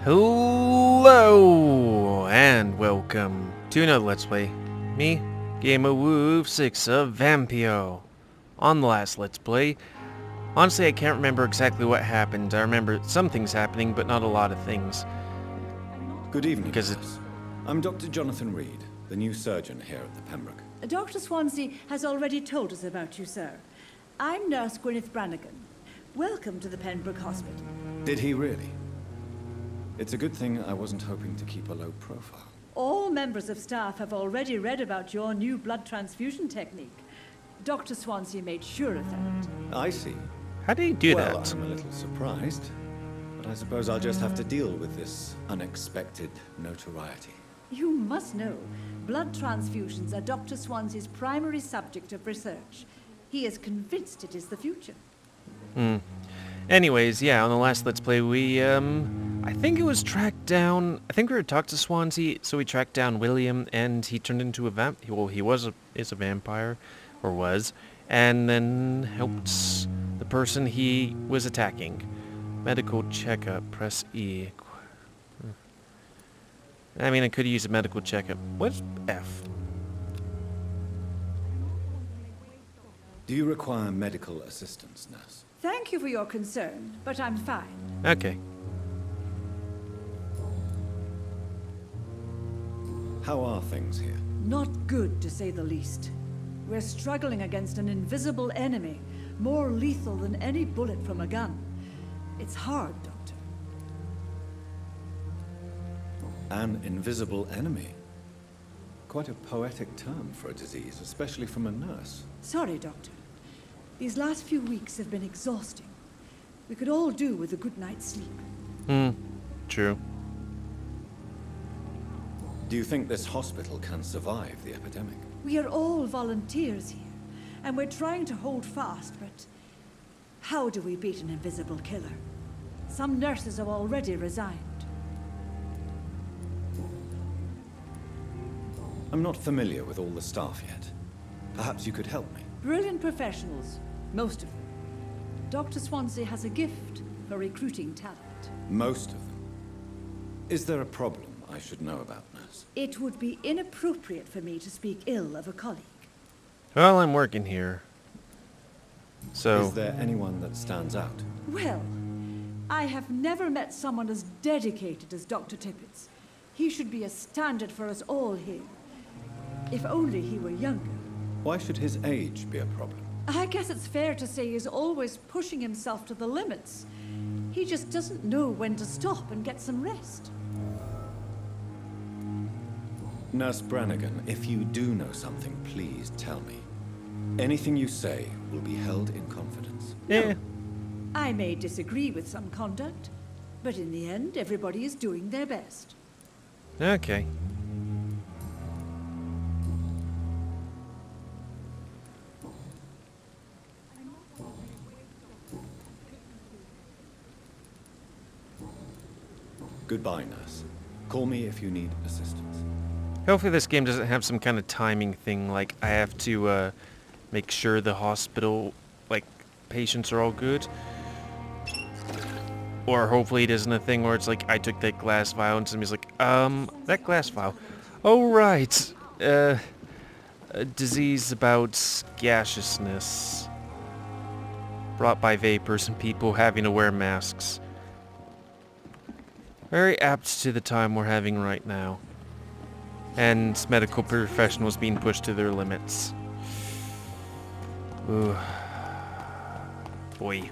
Hello and welcome to another Let's Play. Me, GamerWolfSix of Vampyr. On the last Let's Play, honestly I can't remember exactly what happened. I remember some things happening, but not a lot of things. Good evening, Because I'm Dr. Jonathan Reid, the new surgeon here at the Pembroke. Dr. Swansea has already told us about you, sir. I'm Nurse Gwyneth Brannigan. Welcome to the Pembroke Hospital. Did he really? It's a good thing I wasn't hoping to keep a low profile. All members of staff have already read about your new blood transfusion technique. Dr. Swansea made sure of that. I see. how do you do Well, that? I'm a little surprised, but I suppose I'll just have to deal with this unexpected notoriety. You must know, blood transfusions are Dr. Swansea's primary subject of research. He is convinced it is the future. Anyways, yeah, on the last Let's Play we, I think it was tracked down, I think we were talked to Swansea, so we tracked down William, and he turned into a well, is a vampire, or was, and then helped the person he was attacking. Medical checkup, press E. I mean, I could use a medical checkup. What's F? Do you require medical assistance, nurse? Thank you for your concern, but I'm fine. Okay. How are things here? Not good, to say the least. We're struggling against an invisible enemy, more lethal than any bullet from a gun. It's hard, Doctor. An invisible enemy? Quite a poetic term for a disease, especially from a nurse. Sorry, Doctor. These last few weeks have been exhausting. We could all do with a good night's sleep. True. Do you think this hospital can survive the epidemic? We are all volunteers here, and we're trying to hold fast, but how do we beat an invisible killer? Some nurses have already resigned. I'm not familiar with all the staff yet. Perhaps you could help me. Brilliant professionals, most of them. Dr. Swansea has a gift for recruiting talent. Most of them. Is there a problem I should know about, nurse? It would be inappropriate for me to speak ill of a colleague. Well, I'm working here. So... Is there anyone that stands out? Well, I have never met someone as dedicated as Dr. Tippett's. He should be a standard for us all here. If only he were younger. Why should his age be a problem? I guess it's fair to say he's always pushing himself to the limits. He just doesn't know when to stop and get some rest. Nurse Brannigan, if you do know something, please tell me. Anything you say will be held in confidence. yeah. I may disagree with some conduct, but in the end, everybody is doing their best. Okay. Goodbye, nurse. Call me if you need assistance. Hopefully this game doesn't have some kind of timing thing, like I have to make sure the hospital, like, patients are all good. Or hopefully it isn't a thing where it's like, I took that glass vial and somebody's like, that glass vial. Oh, right. A disease about gaseousness. Brought by vapors and people having to wear masks. Very apt to the time we're having right now. And medical professionals being pushed to their limits. Ooh. Boy.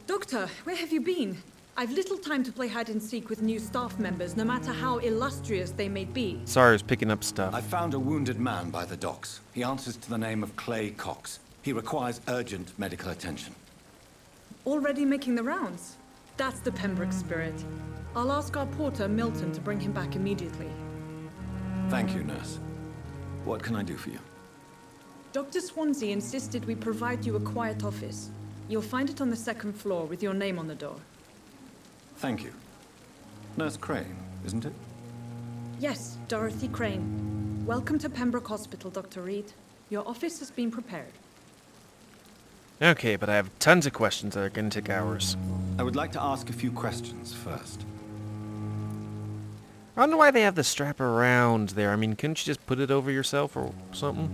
Doctor, where have you been? I've little time to play hide and seek with new staff members, no matter how illustrious they may be. Sorry, I was picking up stuff. I found a wounded man by the docks. He answers to the name of Clay Cox. He requires urgent medical attention. Already making the rounds? That's the Pembroke spirit. I'll ask our porter, Milton, to bring him back immediately. Thank you, nurse. What can I do for you? Dr. Swansea insisted we provide you a quiet office. You'll find it on the second floor with your name on the door. Thank you. Nurse Crane, isn't it? Yes, Dorothy Crane. Welcome to Pembroke Hospital, Dr. Reid. Your office has been prepared. Okay, but I have tons of questions that are going to take hours. I would like to ask a few questions first. I don't know why they have the strap around there. I mean, couldn't you just put it over yourself or something?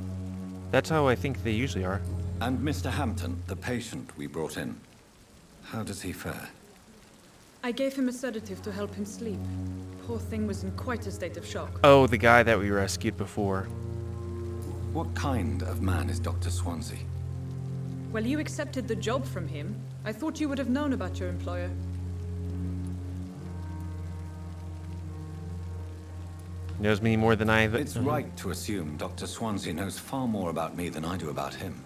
That's how I think they usually are. And Mr. Hampton, the patient we brought in, how does he fare? I gave him a sedative to help him sleep. Poor thing was in quite a state of shock. Oh, the guy that we rescued before. What kind of man is Dr. Swansea? Well, you accepted the job from him. I thought you would have known about your employer. Knows me more than I... It's right to assume Dr. Swansea knows far more about me than I do about him.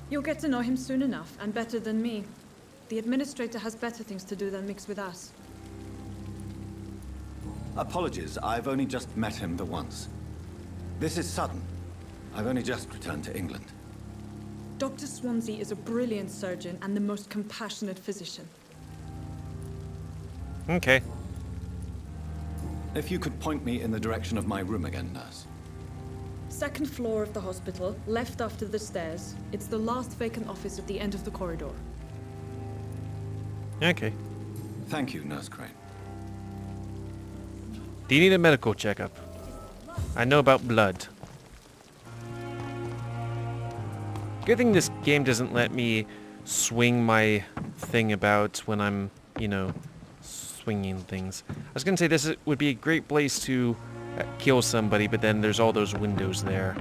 You'll get to know him soon enough, and better than me. The administrator has better things to do than mix with us. Apologies, I've only just met him the once. This is sudden. I've only just returned to England. Dr. Swansea is a brilliant surgeon and the most compassionate physician. Okay. If you could point me in the direction of my room again, nurse. Second floor of the hospital, left after the stairs. It's the last vacant office at the end of the corridor. Okay. Thank you, Nurse Crane. Do you need a medical checkup? I know about blood. Good thing this game doesn't let me swing my thing about when I'm, you know, swinging things. I was gonna say this would be a great place to kill somebody, but then there's all those windows there.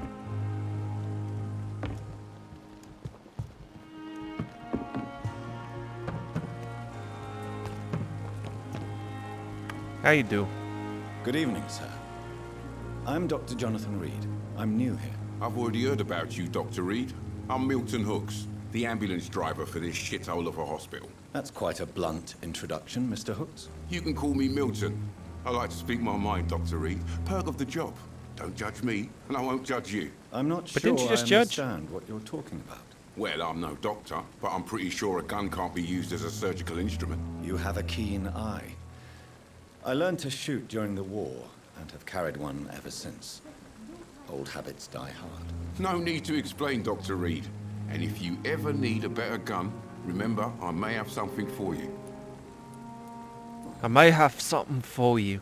How you do? Good evening, sir. I'm Dr. Jonathan Reid. I'm new here. I've already heard about you, Dr. Reid. I'm Milton Hooks, the ambulance driver for this shithole of a hospital. That's quite a blunt introduction, Mr. Hooks. You can call me Milton. I like to speak my mind, Dr. Reid. Perk of the job. Don't judge me, and I won't judge you. I'm not But sure didn't you just I judge? understand what you're talking about. Well, I'm no doctor, but I'm pretty sure a gun can't be used as a surgical instrument. You have a keen eye. I learned to shoot during the war, and have carried one ever since. Old habits die hard. No need to explain, Dr. Reid. And if you ever need a better gun, remember, I may have something for you. I may have something for you.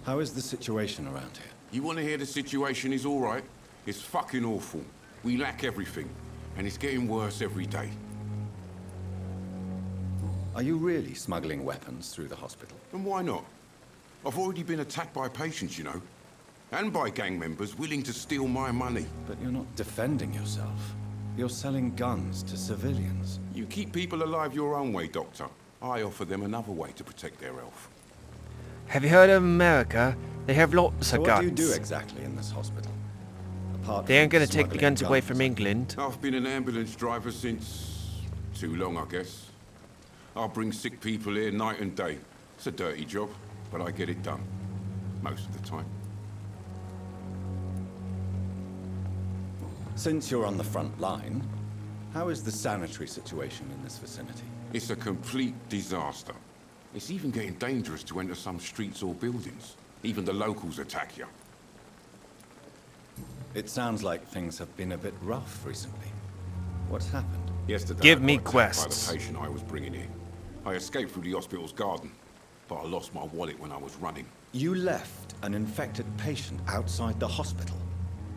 How is the situation around here? You want to hear the situation is all right? It's fucking awful. We lack everything, and it's getting worse every day. Are you really smuggling weapons through the hospital? And why not? I've already been attacked by patients, you know. And by gang members willing to steal my money. But you're not defending yourself. You're selling guns to civilians. You keep people alive your own way, Doctor. I offer them another way to protect their health. Have you heard of America? They have lots So of what guns. do you do exactly in this hospital? Apart They aren't from going to take the smuggling guns away from guns. England. I've been an ambulance driver since... too long, I guess. I bring sick people here night and day. It's a dirty job, but I get it done. Most of the time. Since you're on the front line, how is the sanitary situation in this vicinity? It's a complete disaster. It's even getting dangerous to enter some streets or buildings. Even the locals attack you. It sounds like things have been a bit rough recently. What's happened? Yesterday, Give I me got attacked quests. by the patient I was bringing in. I escaped through the hospital's garden, but I lost my wallet when I was running. You left an infected patient outside the hospital.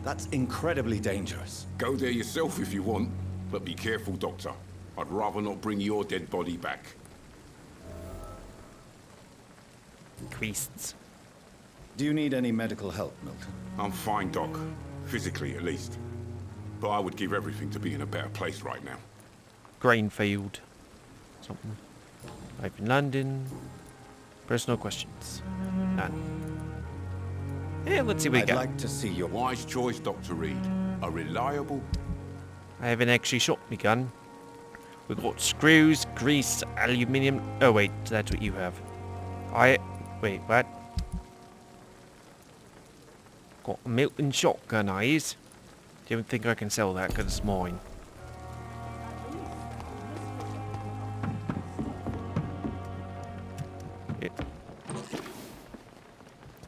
That's incredibly dangerous. Go there yourself if you want, but be careful, Doctor. I'd rather not bring your dead body back. Priests. Do you need any medical help, Milton? I'm fine, Doc. Physically, at least. But I would give everything to be in a better place right now. Grainfield. Something. Life in London. Personal questions. None. Yeah, let's see what we I'd got. like to see your... Wise choice, Dr. Reid. A reliable... I haven't actually shot me gun. We've got screws, grease, aluminium. Oh wait, that's what you have. Wait, what? Got a Milton shotgun, eyes. Don't think I can sell that because it's mine.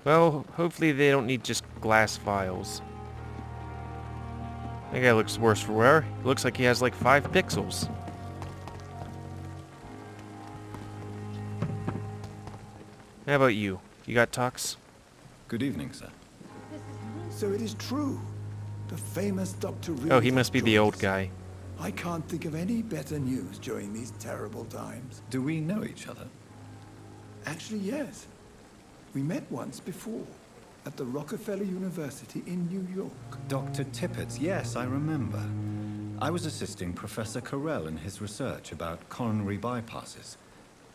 Well, hopefully they don't need just glass vials. That guy looks worse for wear. Looks like he has like 5 pixels. How about you? You got talks? Good evening, sir. So it is true. The famous Dr. Reid Oh, he must be the old joins. guy. I can't think of any better news during these terrible times. Do we know each other? Actually, yes. We met once before at the Rockefeller University in New York. Dr. Tippett, yes, I remember. I was assisting Professor Carell in his research about coronary bypasses.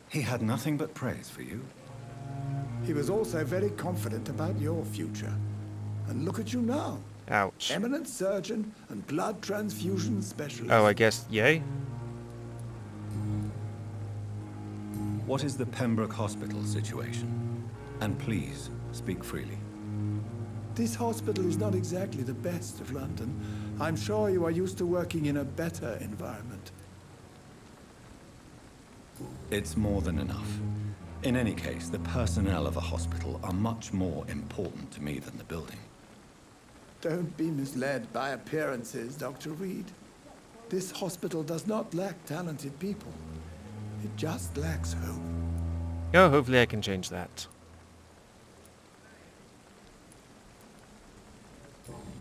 He had nothing but praise for you. He was also very confident about your future. And look at you now. Ouch. Eminent surgeon and blood transfusion specialist. Oh, I guess yay? What is the Pembroke Hospital situation? And please, speak freely. This hospital is not exactly the best of London. I'm sure you are used to working in a better environment. It's more than enough. In any case, the personnel of a hospital are much more important to me than the building. Don't be misled by appearances, Dr. Reid. This hospital does not lack talented people. It just lacks hope. Oh, hopefully I can change that.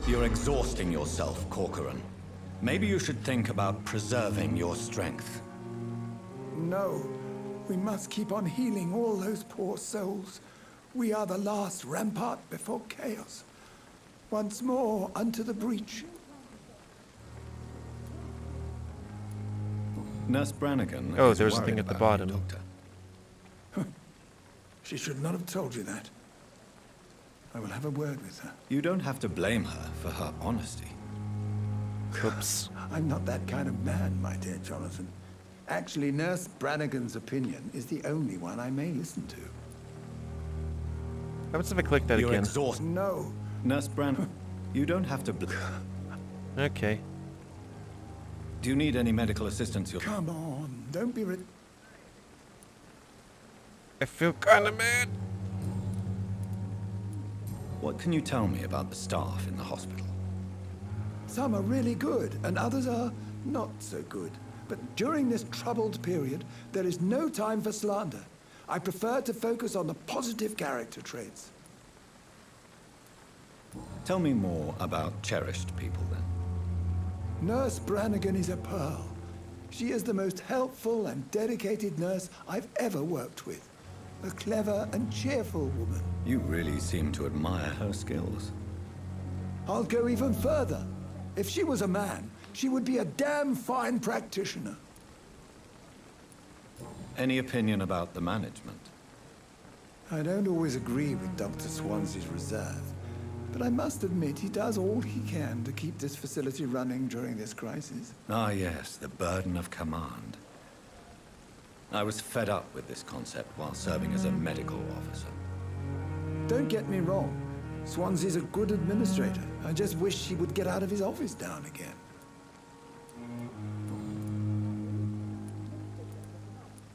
You're exhausting yourself, Corcoran. Maybe you should think about preserving your strength. No, we must keep on healing all those poor souls. We are the last rampart before chaos. Once more unto the breach. Nurse Brannigan Oh, is there's a worried thing at the about you, bottom. Doctor. She should not have told you that. I will have a word with her. You don't have to blame her for her honesty. Oops. I'm not that kind of man, my dear Jonathan. Actually, Nurse Brannigan's opinion is the only one I may listen to. How about if I click that You're again? Oh, No. Nurse Brannigan, you don't have to Okay. Do you need any medical assistance? Come on, don't be I feel kinda mad. What can you tell me about the staff in the hospital? Some are really good, and others are not so good. But during this troubled period, there is no time for slander. I prefer to focus on the positive character traits. Tell me more about cherished people, then. Nurse Brannigan is a pearl. She is the most helpful and dedicated nurse I've ever worked with. A clever and cheerful woman. You really seem to admire her skills. I'll go even further. If she was a man, she would be a damn fine practitioner. Any opinion about the management? I don't always agree with Dr. Swansea's reserve, but I must admit he does all he can to keep this facility running during this crisis. Ah, yes, the burden of command. I was fed up with this concept while serving as a medical officer. Don't get me wrong. Swansea's a good administrator. I just wish he would get out of his office now and again.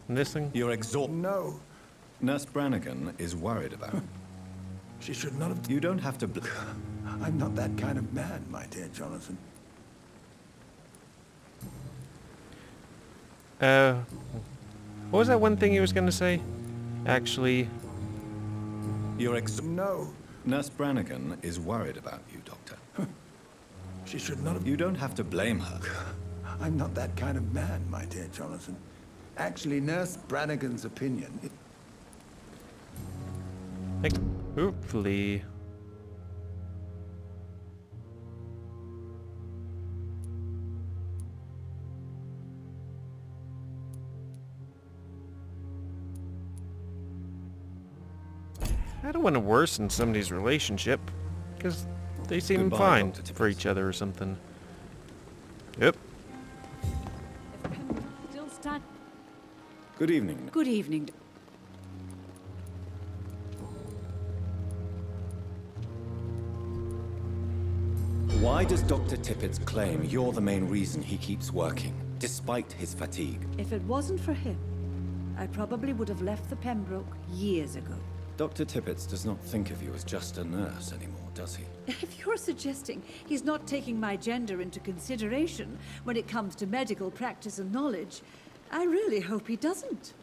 And this thing? You're exhausted. No, Nurse Brannigan is worried about you. she should not have... You don't have to I'm not that kind of man, my dear Jonathan. What was that one thing he was gonna say? Actually, You're No, Nurse Brannigan is worried about you, Doctor. she should not have... You don't have to blame her. I'm not that kind of man, my dear Jonathan. Actually, Nurse Brannigan's opinion... hopefully. I don't want to worsen somebody's relationship, because they seem Goodbye, fine Dr. Tippett. for each other or something. Yep. If Pembroke still stand... Good evening. Good evening. Why does Dr. Tippett's claim you're the main reason he keeps working, despite his fatigue? If it wasn't for him, I probably would have left the Pembroke years ago. Dr. Tippett does not think of you as just a nurse anymore, does he? If you're suggesting he's not taking my gender into consideration when it comes to medical practice and knowledge, I really hope he doesn't.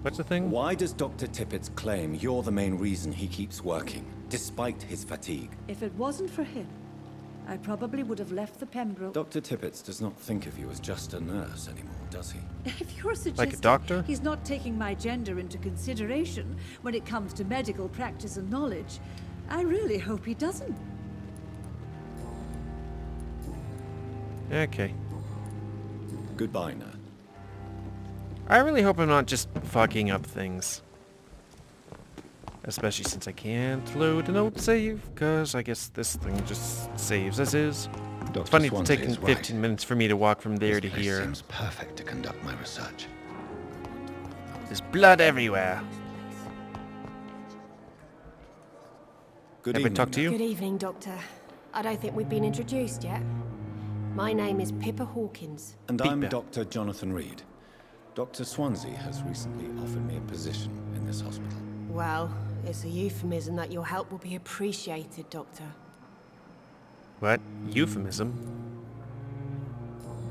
What's the thing? Why does Dr. Tippett's claim you're the main reason he keeps working, despite his fatigue? If it wasn't for him, I probably would have left the Pembroke. Dr. Tippett does not think of you as just a nurse anymore, does he? If you're suggesting Like a doctor? he's not taking my gender into consideration when it comes to medical practice and knowledge, I really hope he doesn't. Okay. Goodbye, nurse. I really hope I'm not just fucking up things. Especially since I can't load an old save, because I guess this thing just saves as is. It's funny it's taking 15 minutes for me to walk from there to here. Seems perfect to conduct my research. There's blood everywhere. Good Have I evening. talked to you? Good evening, Doctor. I don't think we've been introduced yet. My name is Pippa Hawkins. And I'm Pippa. Dr. Jonathan Reid. Dr. Swansea has recently offered me a position in this hospital. Well, it's a euphemism that your help will be appreciated, Doctor. What? Euphemism?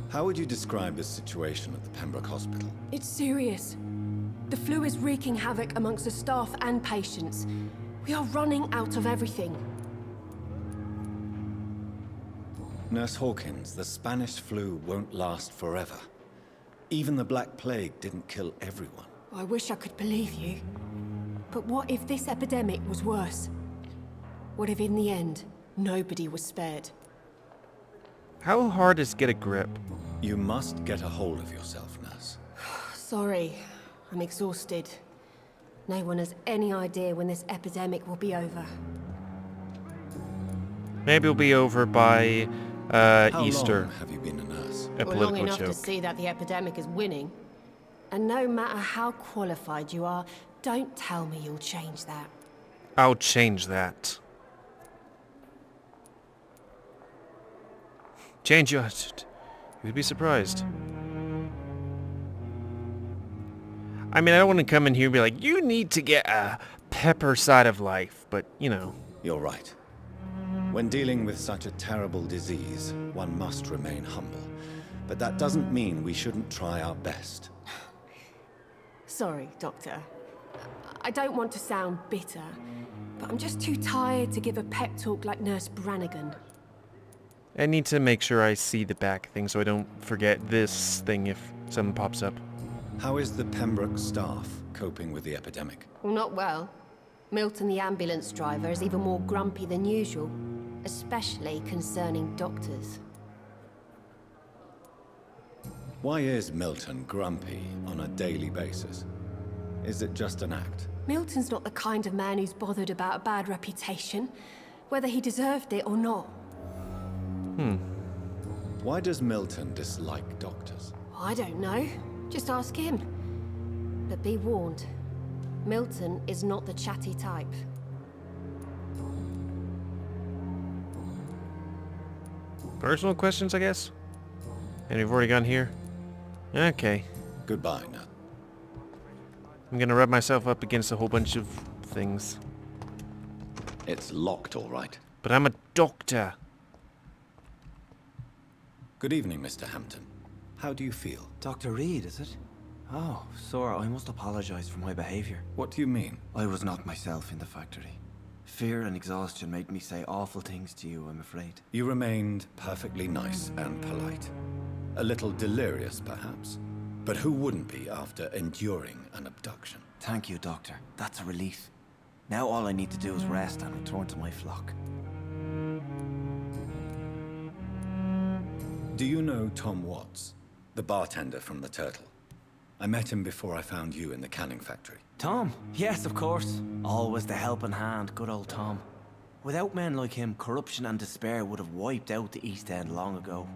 How would you describe the situation at the Pembroke Hospital? It's serious. The flu is wreaking havoc amongst the staff and patients. We are running out of everything. Nurse Hawkins, the Spanish flu won't last forever. Even the Black Plague didn't kill everyone. I wish I could believe you. But what if this epidemic was worse? What if in the end, nobody was spared? How hard is get a grip? You must get a hold of yourself, nurse. Sorry, I'm exhausted. No one has any idea when this epidemic will be over. Maybe it'll be over by How Easter. long have you been a nurse? A Long political enough to joke. see that the epidemic is winning. And no matter how qualified you are, don't tell me you'll change that. I'll change that. Change your... You'd be surprised. I mean, I don't want to come in here and be like, you need to get a pepper side of life, but, you know. You're right. When dealing with such a terrible disease, one must remain humble. But that doesn't mean we shouldn't try our best. Sorry, Doctor. I don't want to sound bitter, but I'm just too tired to give a pep talk like Nurse Brannigan. I need to make sure I see the back thing so I don't forget this thing if something pops up. How is the Pembroke staff coping with the epidemic? Well, not well. Milton, the ambulance driver, is even more grumpy than usual, especially concerning doctors. Why is Milton grumpy on a daily basis? Is it just an act? Milton's not the kind of man who's bothered about a bad reputation, whether he deserved it or not. Why does Milton dislike doctors? I don't know. Just ask him. But be warned, Milton is not the chatty type. Personal questions, I guess? And we've already gone here? Okay. Goodbye, Nat. I'm gonna rub myself up against a whole bunch of things. It's locked, all right. But I'm a doctor. Good evening, Mr. Hampton. How do you feel? Dr. Reid, is it? Oh, sir, I must apologize for my behavior. What do you mean? I was not myself in the factory. Fear and exhaustion made me say awful things to you, I'm afraid. You remained perfectly nice and polite. A little delirious, perhaps. But who wouldn't be after enduring an abduction? Thank you, Doctor. That's a relief. Now all I need to do is rest and return to my flock. Do you know Tom Watts, the bartender from the Turtle? I met him before I found you in the canning factory. Tom? Yes, of course. Always the helping hand, good old Tom. Without men like him, corruption and despair would have wiped out the East End long ago.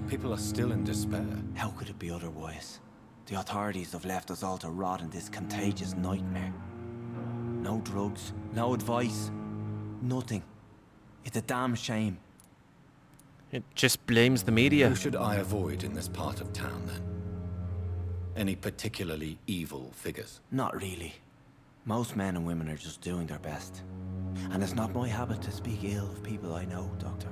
People are still in despair. How could it be otherwise? The authorities have left us all to rot in this contagious nightmare. No drugs, no advice, nothing. It's a damn shame. It just blames the media. Who should I avoid in this part of town, then? Any particularly evil figures? Not really. Most men and women are just doing their best. And it's not my habit to speak ill of people I know, Doctor.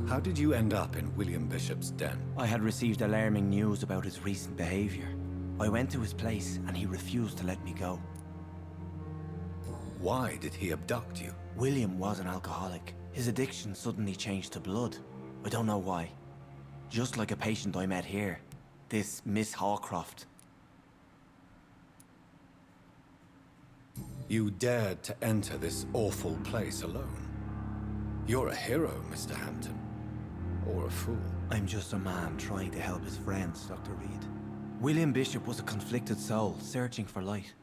How did you end up in William Bishop's den? I had received alarming news about his recent behavior. I went to his place and he refused to let me go. Why did he abduct you? William was an alcoholic. His addiction suddenly changed to blood. I don't know why. Just like a patient I met here. This Miss Hawcroft. You dared to enter this awful place alone. You're a hero, Mr. Hampton. Or a fool. I'm just a man trying to help his friends, Dr. Reid. William Bishop was a conflicted soul, searching for light.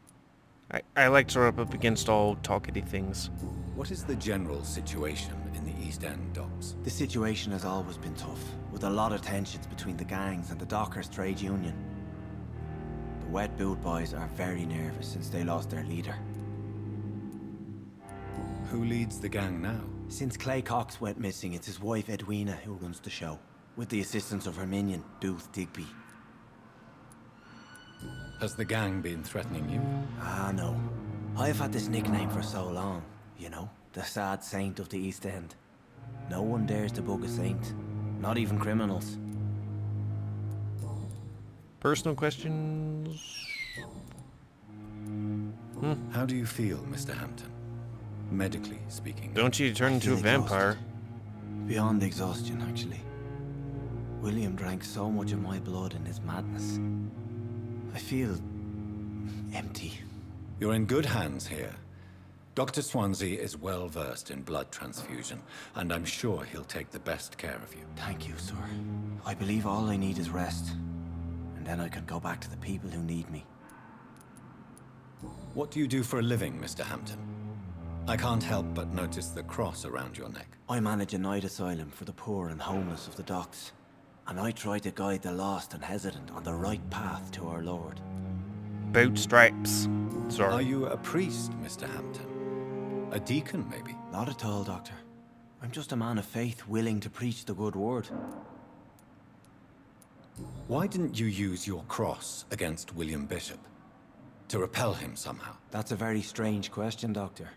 I like to rub up against all talkity things. What is the general situation in the East End, Docs? The situation has always been tough, with a lot of tensions between the gangs and the Dockers' trade union. The Wet Boot boys are very nervous since they lost their leader. Who leads the gang now? Since Clay Cox went missing, it's his wife Edwina who runs the show, with the assistance of her minion, Booth Digby. Has the gang been threatening you? Ah, no. I've had this nickname for so long, you know, the sad saint of the East End. No one dares to bug a saint, not even criminals. Personal questions? How do you feel, Mr. Hampton? Medically speaking. Don't you turn into a vampire? Exhausted. Beyond exhaustion, actually. William drank so much of my blood in his madness. I feel empty. You're in good hands here. Dr. Swansea is well versed in blood transfusion, and I'm sure he'll take the best care of you. Thank you, sir. I believe all I need is rest, and then I can go back to the people who need me. What do you do for a living, Mr. Hampton? I can't help but notice the cross around your neck. I manage a night asylum for the poor and homeless of the docks, and I try to guide the lost and hesitant on the right path to our Lord. Boot stripes. Sorry. Are you a priest, Mr. Hampton? A deacon, maybe? Not at all, Doctor. I'm just a man of faith willing to preach the good word. Why didn't you use your cross against William Bishop? To repel him somehow? That's a very strange question, Doctor.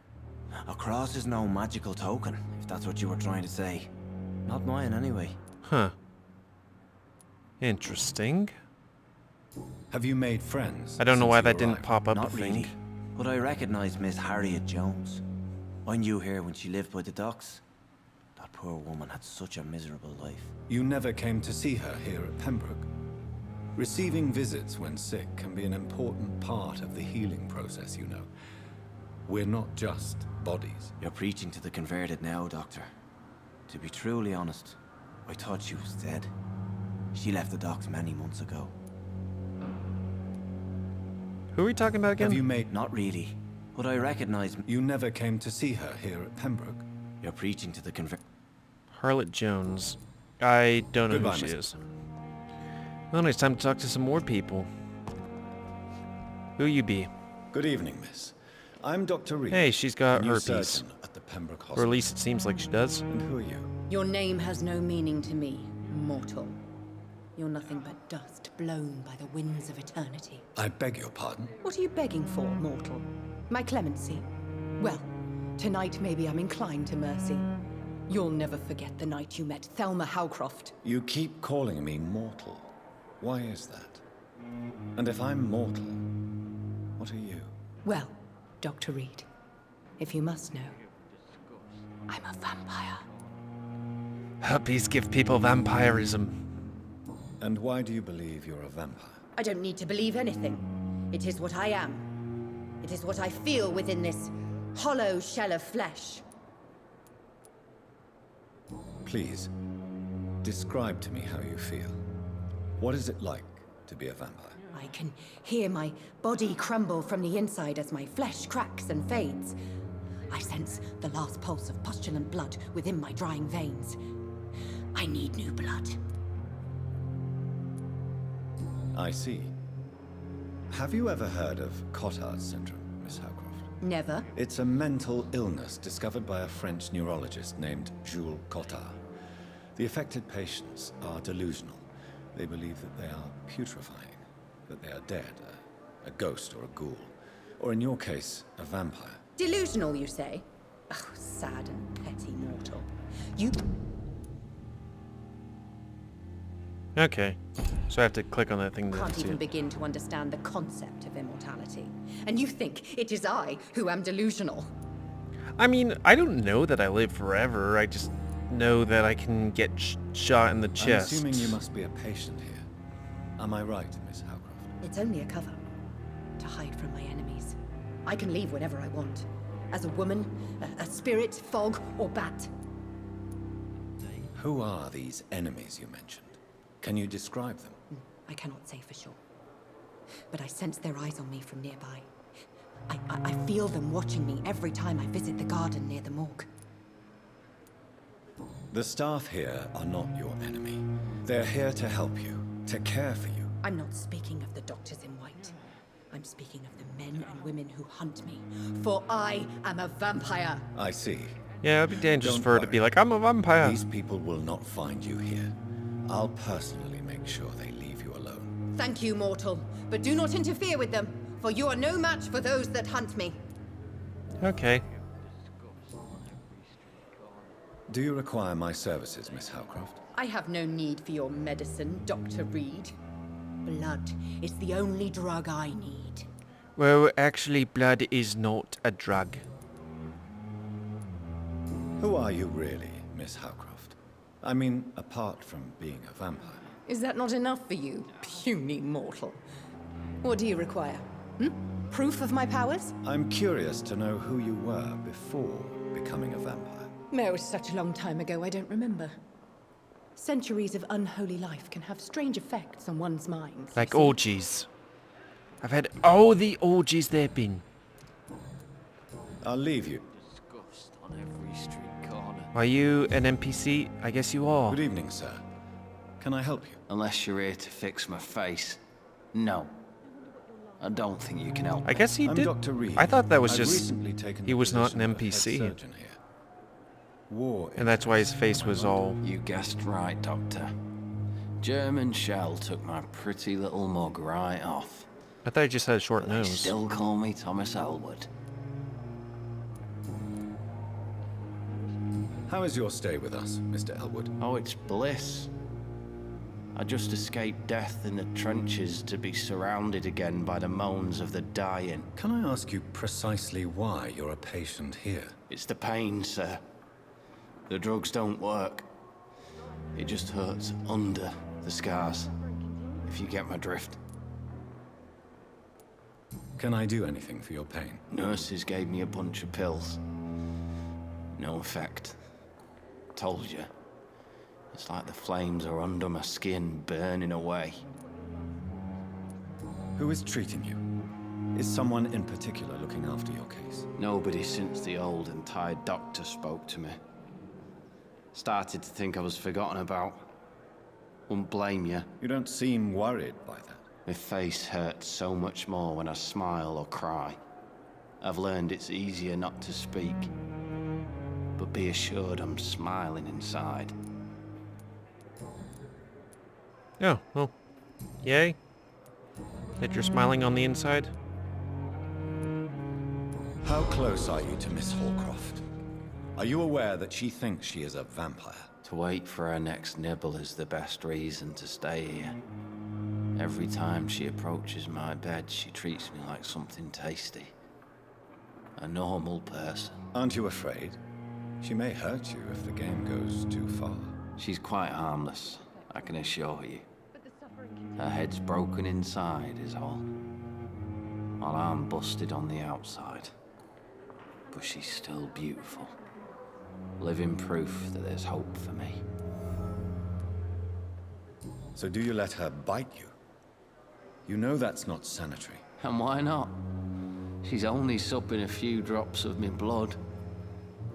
A cross is no magical token, if that's what you were trying to say. Not mine, anyway. Huh. Interesting. Have you made friends? I don't know why that didn't arrived? pop up, Not I think. really. But I recognize Miss Harriet Jones. I knew her when she lived by the docks. That poor woman had such a miserable life. You never came to see her here at Pembroke? Receiving visits when sick can be an important part of the healing process, you know. We're not just bodies. You're preaching to the converted now, Doctor. To be truly honest, I thought she was dead. She left the docks many months ago. Who are we talking about again? Have you made... Not really, but I recognize... You never came to see her here at Pembroke? You're preaching to the converted... Harlot Jones. I don't know Goodbye, who she miss. is. Well, it's time to talk to some more people. Who you be? Good evening, miss. I'm Dr. Reid. Hey, she's got new herpes. surgeon at the Pembroke Or Hospital. at least it seems like she does. And who are you? Your name has no meaning to me, mortal. You're nothing but dust blown by the winds of eternity. I beg your pardon? What are you begging for, mortal? My clemency? Well, tonight maybe I'm inclined to mercy. You'll never forget the night you met Thelma Howcroft. You keep calling me mortal. Why is that? And if I'm mortal, what are you? Well, Dr. Reid, if you must know, I'm a vampire. Herpes give people vampirism. And why do you believe you're a vampire? I don't need to believe anything. It is what I am. It is what I feel within this hollow shell of flesh. Please, describe to me how you feel. What is it like to be a vampire? I can hear my body crumble from the inside as my flesh cracks and fades. I sense the last pulse of pustulant blood within my drying veins. I need new blood. I see. Have you ever heard of Cotard's syndrome, Miss Howcroft? Never. It's a mental illness discovered by a French neurologist named Jules Cotard. The affected patients are delusional. They believe that they are putrefying. that they are dead, a ghost or a ghoul, or in your case, a vampire. Delusional, you say? Oh, sad and petty mortal. You... Okay. So I have to click on that thing to can't see even it. begin to understand the concept of immortality. And you think it is I who am delusional? I mean, I don't know that I live forever. I just know that I can get shot in the chest. I'm assuming you must be a patient here. Am I right, Miss Howcroft? It's only a cover. To hide from my enemies. I can leave whenever I want. As a woman, a spirit, fog, or bat. Who are these enemies you mentioned? Can you describe them? I cannot say for sure. But I sense their eyes on me from nearby. I feel them watching me every time I visit the garden near the morgue. The staff here are not your enemy. They're here to help you, to care for you. I'm not speaking of the doctors in white. I'm speaking of the men and women who hunt me. For I am a vampire. I see. Yeah, it'd be dangerous Don't for her to worry. be like, I'm a vampire. These people will not find you here. I'll personally make sure they leave you alone. Thank you, mortal. But do not interfere with them, for you are no match for those that hunt me. Okay. Do you require my services, Miss Howcroft? I have no need for your medicine, Dr. Reid. Blood is the only drug I need. Well, actually, blood is not a drug. Who are you really, Miss Howcroft? I mean, apart from being a vampire. Is that not enough for you, puny mortal? What do you require? Proof of my powers? I'm curious to know who you were before becoming a vampire. No, it was such a long time ago, I don't remember. Centuries of unholy life can have strange effects on one's mind. Like orgies. I've had all the orgies there been. I'll leave you. Disgust on every street corner. Are you an NPC? I guess you are. Good evening, sir. Can I help you? Unless you're here to fix my face. No. I don't think you can help I me. guess he I'm did. Dr. Reid. I thought that was I've just recently taken he the was not an position of head NPC, surgeon here. War and that's why his face was all. You guessed right, Doctor. German shell took my pretty little mug right off. I thought he just had a short But they nose. still call me Thomas Elwood. How is your stay with us, Mr. Elwood? Oh, it's bliss. I just escaped death in the trenches to be surrounded again by the moans of the dying. Can I ask you precisely why you're a patient here? It's the pain, sir. The drugs don't work. It just hurts under the scars, if you get my drift. Can I do anything for your pain? Nurses gave me a bunch of pills. No effect. Told you. It's like the flames are under my skin, burning away. Who is treating you? Is someone in particular looking after your case? Nobody since the old and tired doctor spoke to me. Started to think I was forgotten about. Wouldn't blame you. You don't seem worried by that. My face hurts so much more when I smile or cry. I've learned it's easier not to speak. But be assured I'm smiling inside. Oh, well. Yay. That you're smiling on the inside? How close are you to Miss Hallcroft? Are you aware that she thinks she is a vampire? To wait for her next nibble is the best reason to stay here. Every time she approaches my bed, she treats me like something tasty. A normal person. Aren't you afraid? She may hurt you if the game goes too far. She's quite harmless, I can assure you. Her head's broken inside is all. While I'm busted on the outside. But she's still beautiful. Living proof that there's hope for me. So do you let her bite you? You know that's not sanitary. And why not? She's only supping a few drops of me blood.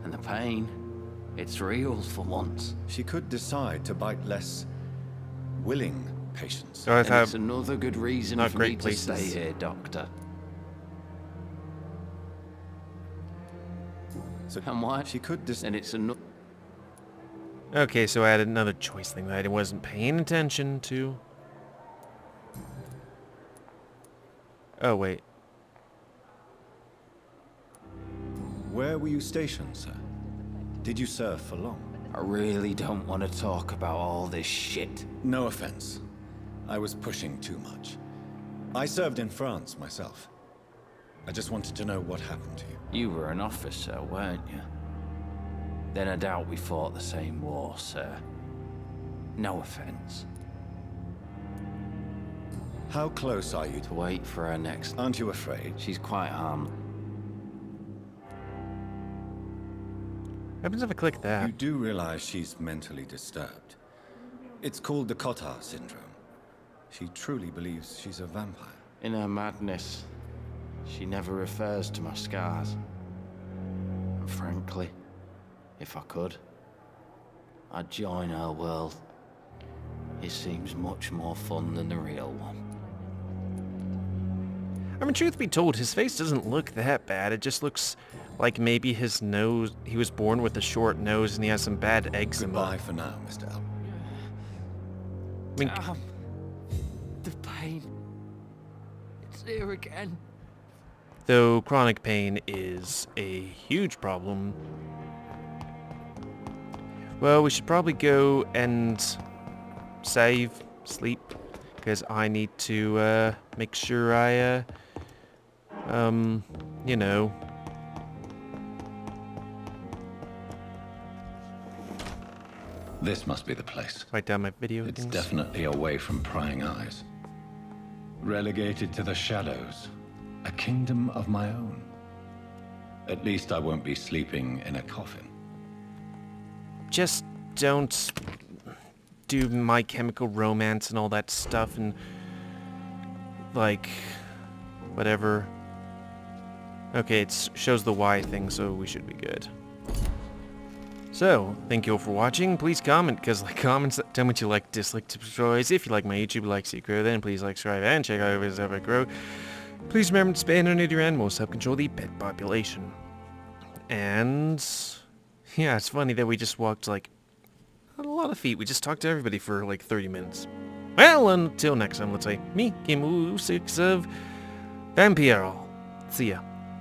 And the pain, it's real for once. She could decide to bite less willing patients. So I've And had it's another good reason not for me great to places. stay here, Doctor. So And why? she could decide. And it's another... Okay, so I had another choice thing that I wasn't paying attention to. Oh, wait. Where were you stationed, sir? Did you serve for long? I really don't want to talk about all this shit. No offense. I was pushing too much. I served in France myself. I just wanted to know what happened to you. You were an officer, weren't you? Then I doubt we fought the same war, sir. No offense. How close are you To wait for her next... Aren't you afraid? She's quite harmless. What happens if I click that? You do realize she's mentally disturbed. It's called the Cotard syndrome. She truly believes she's a vampire. In her madness, she never refers to my scars. And frankly, if I could, I'd join her world. It seems much more fun than the real one. I mean, truth be told, his face doesn't look that bad. It just looks like maybe his nose... He was born with a short nose and he has some bad eczema. Goodbye for now, Mr. Elwood. I mean, The pain. It's here again. though chronic pain is a huge problem. Well, we should probably go and save, sleep, because I need to make sure I, you know. This must be the place. Write down my video It's things. definitely away from prying eyes. Relegated to the shadows. A kingdom of my own. At least I won't be sleeping in a coffin. Just don't do My Chemical Romance and all that stuff and, like, whatever. Okay, it shows the Y thing, so we should be good. So, thank you all for watching. Please comment, because like comments, tell me what you like, dislike, destroys. If you like my YouTube, like, see it grow, then please like, subscribe, and check out videos as I grow. Please remember to spay and donate your animals to help control the pet population. And yeah, it's funny that we just walked like a lot of feet. We just talked to everybody for like 30 minutes. Well, until next time, let's say me, GamerWolfSix of Vampyr. See ya.